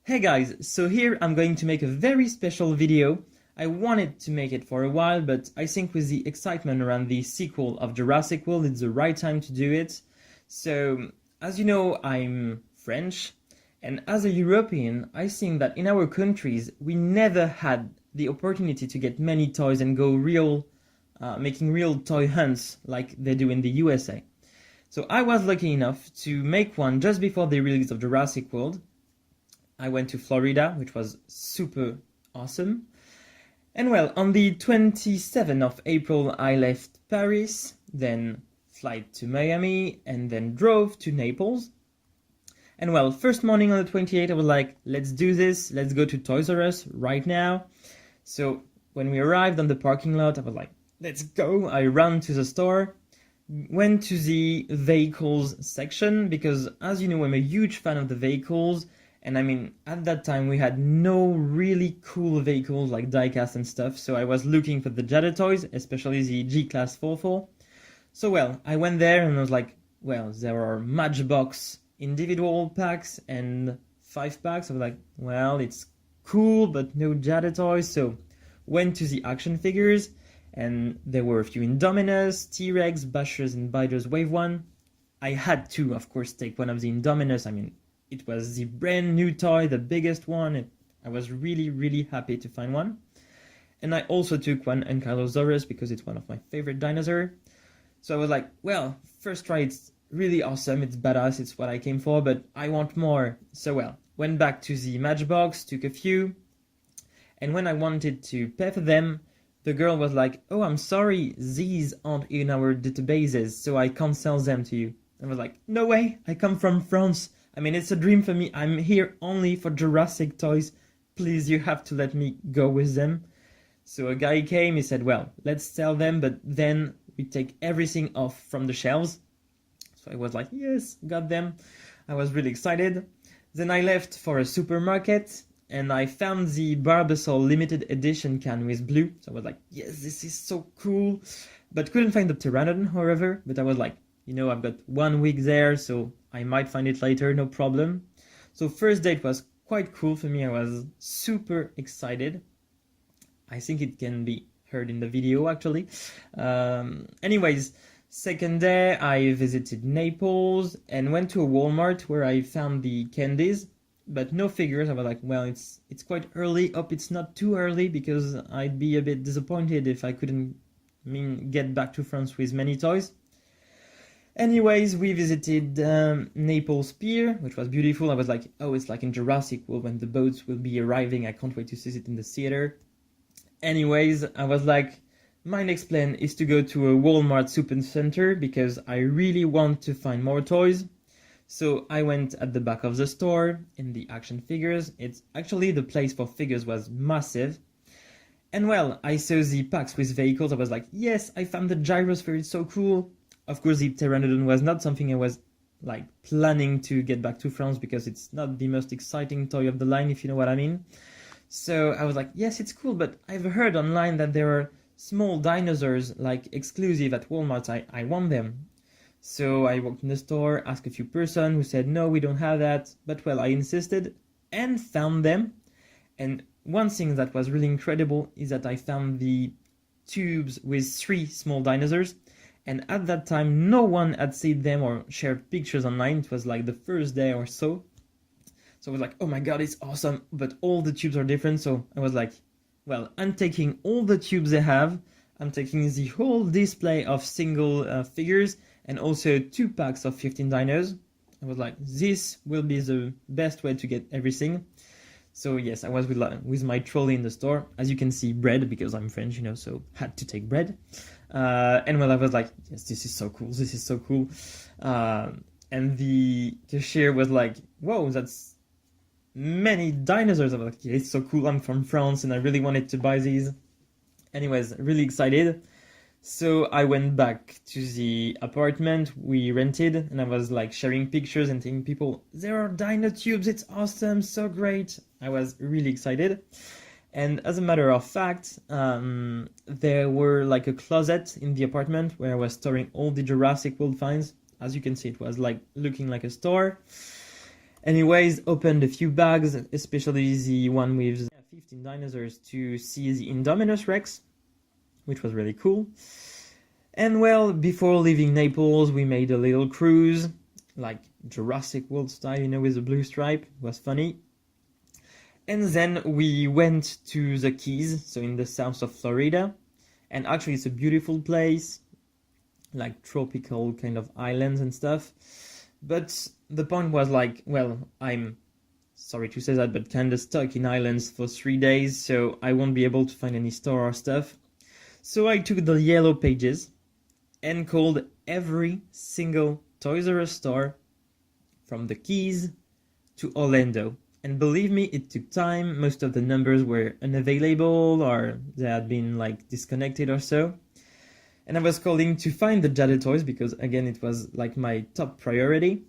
Hey guys, so here I'm going to make a very special video. I wanted to make it for a while, but I think with the excitement around the sequel of Jurassic World, it's the right time to do it. So, as you know, I'm French, and as a European, I think that in our countries, we never had the opportunity to get many toys and go making real toy hunts like they do in the USA. So I was lucky enough to make one just before the release of Jurassic World. I went to Florida, which was super awesome. And well, on the 27th of April, I left Paris, then flight to Miami, and then drove to Naples. And well, first morning on the 28th, I was like, let's do this, let's go to Toys R Us right now. So when we arrived on the parking lot, I was like, let's go. I ran to the store, went to the vehicles section, because as you know, I'm a huge fan of the vehicles. And I mean, at that time, we had no really cool vehicles like diecast and stuff, so I was looking for the Jada toys, especially the G-Class 44. So well, I went there and I was like, well, there are Matchbox individual packs and 5 packs. I was like, well, it's cool, but no Jada toys, so went to the action figures, and there were a few Indominus, T-Rex, Bashers, and Biters Wave 1. I had to, of course, take one of the Indominus. I mean, it was the brand new toy, the biggest one, and I was really happy to find one. And I also took one Ankylosaurus because it's one of my favorite dinosaurs. So I was like, well, first try, it's really awesome, it's badass, it's what I came for, but I want more. So well, went back to the Matchbox, took a few, and when I wanted to pay for them, the girl was like, oh, I'm sorry, these aren't in our databases, so I can't sell them to you. I was like, no way, I come from France. I mean, it's a dream for me. I'm here only for Jurassic toys. Please, you have to let me go with them. So a guy came, he said, well, let's sell them, but then we take everything off from the shelves. So I was like, yes, got them. I was really excited. Then I left for a supermarket and I found the Barbasol limited edition can with blue. So I was like, yes, this is so cool. But couldn't find the Pteranodon, however. But I was like, you know, I've got 1 week there, so I might find it later, no problem. So first date was quite cool for me. I was super excited. I think it can be heard in the video, actually. Anyways, second day, I visited Naples and went to a Walmart where I found the candies, but no figures. I was like, well, it's quite early. Hope it's not too early, because I'd be a bit disappointed if I couldn't get back to France with many toys. Anyways, we visited Naples Pier, which was beautiful. I was like, oh, it's like in Jurassic World when the boats will be arriving. I can't wait to see it in the theater. Anyways, I was like, my next plan is to go to a Walmart super center because I really want to find more toys. So I went at the back of the store in the action figures. It's actually, the place for figures was massive. And well, I saw the packs with vehicles. I was like, yes, I found the Gyrosphere, it's so cool. Of course, the Pteranodon was not something I was like planning to get back to France, because it's not the most exciting toy of the line, if you know what I mean. So I was like, yes, it's cool, but I've heard online that there are small dinosaurs like exclusive at Walmart. I want them. So I walked in the store, asked a few persons who said, no, we don't have that. But well, I insisted and found them. And one thing that was really incredible is that I found the tubes with 3 small dinosaurs. And at that time, no one had seen them or shared pictures online. It was like the first day or so. So I was like, oh my god, it's awesome. But all the tubes are different. So I was like, well, I'm taking all the tubes they have. I'm taking the whole display of single figures and also 2 packs of 15 dinos. I was like, this will be the best way to get everything. So yes, I was with my trolley in the store. As you can see, bread, because I'm French, you know, so had to take bread. And well, I was like, yes, this is so cool, this is so cool. And the cashier was like, whoa, that's many dinosaurs. I was like, yeah, it's so cool, I'm from France and I really wanted to buy these. Anyways, really excited. So I went back to the apartment we rented, and I was like sharing pictures and telling people, there are dino tubes, it's awesome, so great. I was really excited. And as a matter of fact, there were like a closet in the apartment where I was storing all the Jurassic World finds. As you can see, it was like looking like a store. Anyways, opened a few bags, especially the one with 15 dinosaurs to see the Indominus Rex, which was really cool. And well, before leaving Naples, we made a little cruise, like Jurassic World style, with a blue stripe. It was funny. And then we went to the Keys, so in the south of Florida. And actually, it's a beautiful place, like tropical kind of islands and stuff. But the point was like, well, I'm sorry to say that, but kind of stuck in islands for 3 days, so I won't be able to find any store or stuff. So I took the yellow pages and called every single Toys R Us store from the Keys to Orlando. And believe me, it took time. Most of the numbers were unavailable or they had been like disconnected or so. And I was calling to find the Jade toys because again, it was like my top priority.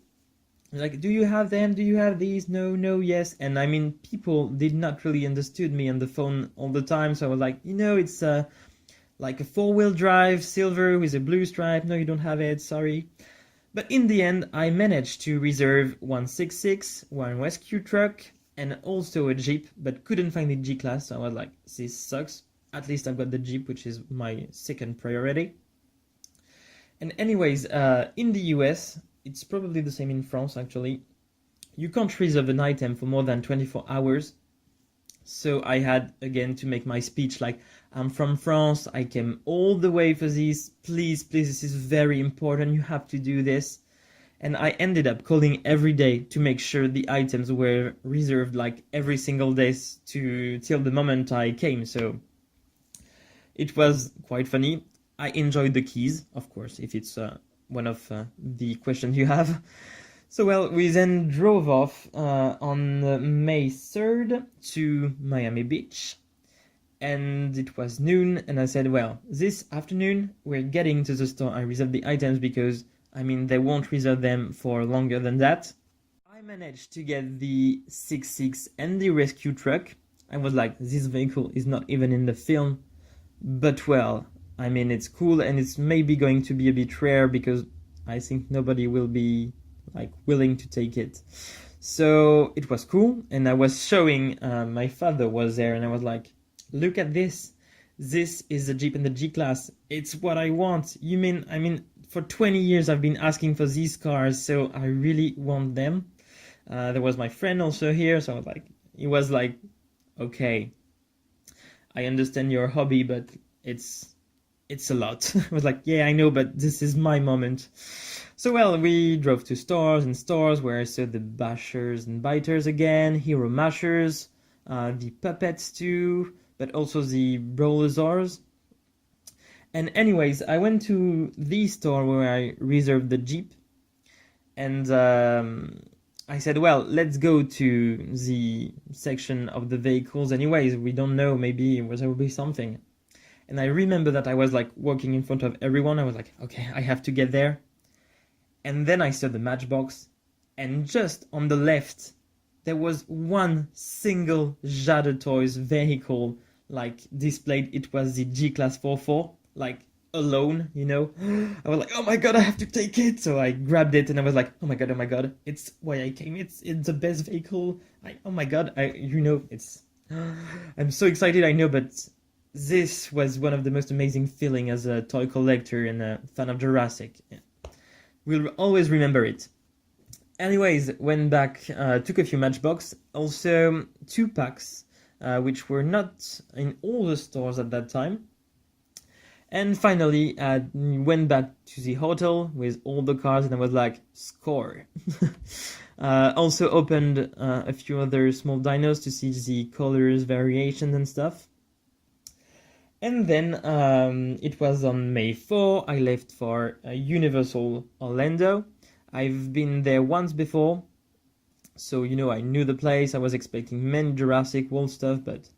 Like, do you have them? Do you have these? No, no, yes. And I mean, people did not really understood me on the phone all the time. So I was like, it's like a 4-wheel drive, silver with a blue stripe. No, you don't have it. Sorry. But in the end, I managed to reserve 166, one rescue truck, and also a Jeep, but couldn't find the G-Class, so I was like, this sucks. At least I've got the Jeep, which is my second priority. And anyways, in the US, it's probably the same in France, actually. You can't reserve an item for more than 24 hours. So I had, again, to make my speech like, I'm from France, I came all the way for this, please, this is very important, you have to do this. And I ended up calling every day to make sure the items were reserved like every single day till the moment I came, so it was quite funny. I enjoyed the Keys, of course, if it's one of the questions you have. So well, we then drove off on May 3rd to Miami Beach. And it was noon, and I said, well, this afternoon we're getting to the store. I reserved the items because, I mean, they won't reserve them for longer than that. I managed to get the 6.6 and the rescue truck. I was like, this vehicle is not even in the film. But well, I mean, it's cool, and it's maybe going to be a bit rare because I think nobody will be like willing to take it. So it was cool, and I was showing, my father was there, and I was like, look at this. This is the Jeep and the G-Class. It's what I want. I mean, for 20 years I've been asking for these cars, so I really want them. There was my friend also here, so he was like, okay, I understand your hobby, but it's a lot. I was like, yeah, I know, but this is my moment. So well, we drove to stores and stores where I saw the bashers and biters again, hero mashers, the puppets too, but also the brawlosaurs. And anyways, I went to the store where I reserved the Jeep, and I said, well, let's go to the section of the vehicles anyways. We don't know, maybe there will be something. And I remember that I was like walking in front of everyone. I was like, okay, I have to get there. And then I saw the Matchbox, and just on the left, there was one single Jade Toys vehicle like displayed. It was the G-Class 44, like alone, I was like, oh my god, I have to take it. So I grabbed it and I was like, oh my god, it's why I came. It's the best vehicle. Oh my god, it's I'm so excited, I know, but this was one of the most amazing feeling as a toy collector and a fan of Jurassic. We'll always remember it. Anyways, went back, took a few Matchbox, also 2 packs, which were not in all the stores at that time. And finally, went back to the hotel with all the cars, and I was like, score. Also opened a few other small dinos to see the colors, variations and stuff. And then it was on May 4, I left for Universal Orlando. I've been there once before, so I knew the place. I was expecting many Jurassic World stuff, but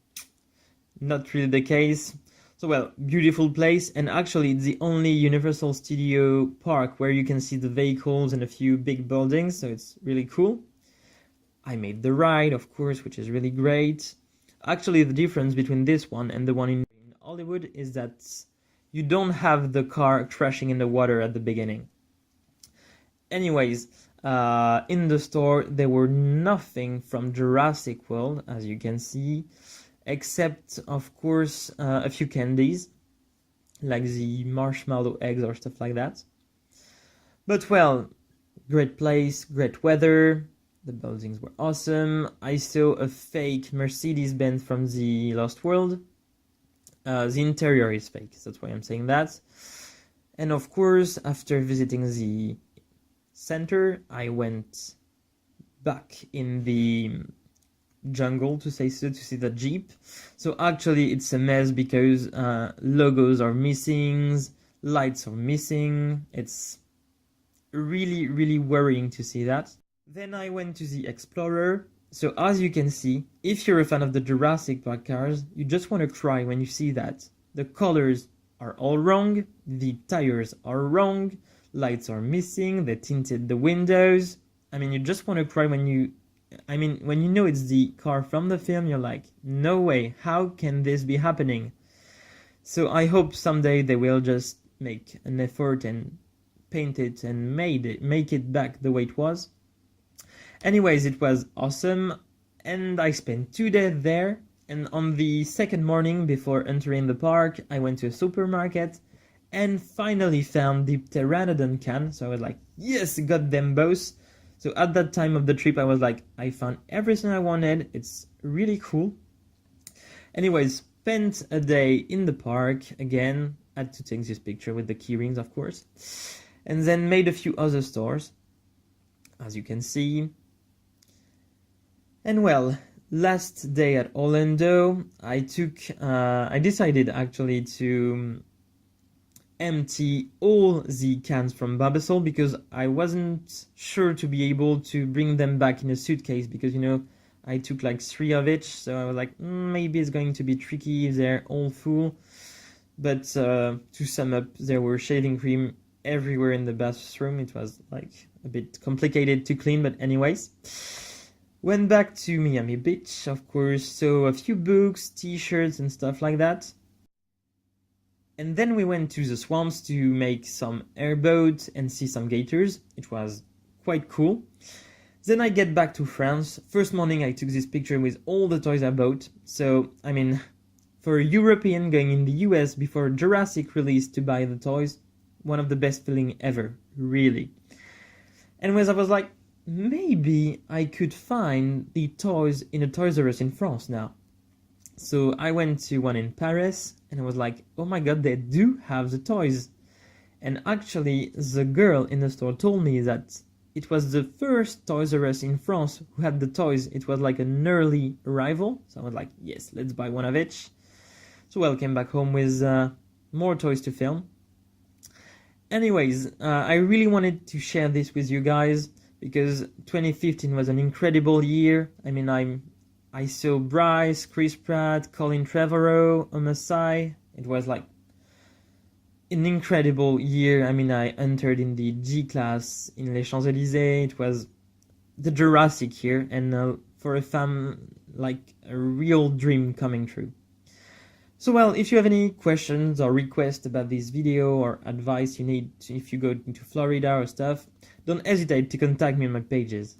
not really the case. So well, beautiful place, and actually it's the only Universal Studio park where you can see the vehicles and a few big buildings, so it's really cool. I made the ride, of course, which is really great. Actually, the difference between this one and the one in Hollywood is that you don't have the car crashing in the water at the beginning. Anyways, In the store, there were nothing from Jurassic World, as you can see, except, of course, a few candies, like the marshmallow eggs or stuff like that. But well, great place, great weather, the buildings were awesome. I saw a fake Mercedes-Benz from the Lost World. The interior is fake, that's why I'm saying that. And of course, after visiting the center, I went back in the jungle, to say so, to see the Jeep. So actually it's a mess because logos are missing, lights are missing. It's really worrying to see that. Then I went to the Explorer. So as you can see, if you're a fan of the Jurassic Park cars, you just want to cry when you see that. The colors are all wrong, the tires are wrong, lights are missing, they tinted the windows. I mean, you just want to cry when you know it's the car from the film, you're like, no way, how can this be happening? So I hope someday they will just make an effort and paint it and make it back the way it was. Anyways, it was awesome, and I spent 2 days there, and on the second morning before entering the park, I went to a supermarket and finally found the Pteranodon can, so I was like, yes, got them both. So at that time of the trip, I was like, I found everything I wanted, it's really cool. Anyways, spent a day in the park, again, had to take this picture with the key rings, of course, and then made a few other stores, as you can see. And well, last day at Orlando, I decided actually to empty all the cans from Barbasol because I wasn't sure to be able to bring them back in a suitcase because, you know, I took like 3 of each, so I was like, maybe it's going to be tricky if they're all full. But to sum up, there were shaving cream everywhere in the bathroom. It was like a bit complicated to clean, but anyways. Went back to Miami Beach, of course, so a few books, t-shirts and stuff like that. And then we went to the swamps to make some airboat and see some gators. It was quite cool. Then I get back to France. First morning I took this picture with all the toys I bought. So, I mean, for a European going in the US before Jurassic release to buy the toys, one of the best feeling ever, really. Anyways, I was like, maybe I could find the toys in a Toys R Us in France now. So I went to one in Paris and I was like, oh my god, they do have the toys. And actually, the girl in the store told me that it was the first Toys R Us in France who had the toys. It was like an early arrival. So I was like, yes, let's buy one of each. So I came back home with more toys to film. Anyways, I really wanted to share this with you guys because 2015 was an incredible year. I mean, I saw Bryce, Chris Pratt, Colin Trevorrow, Omasai. It was like an incredible year. I mean, I entered in the G class in Les Champs-Élysées. It was the Jurassic year, and for a fan, like a real dream coming true. So well, if you have any questions or requests about this video or advice you need if you go into Florida or stuff, don't hesitate to contact me on my pages.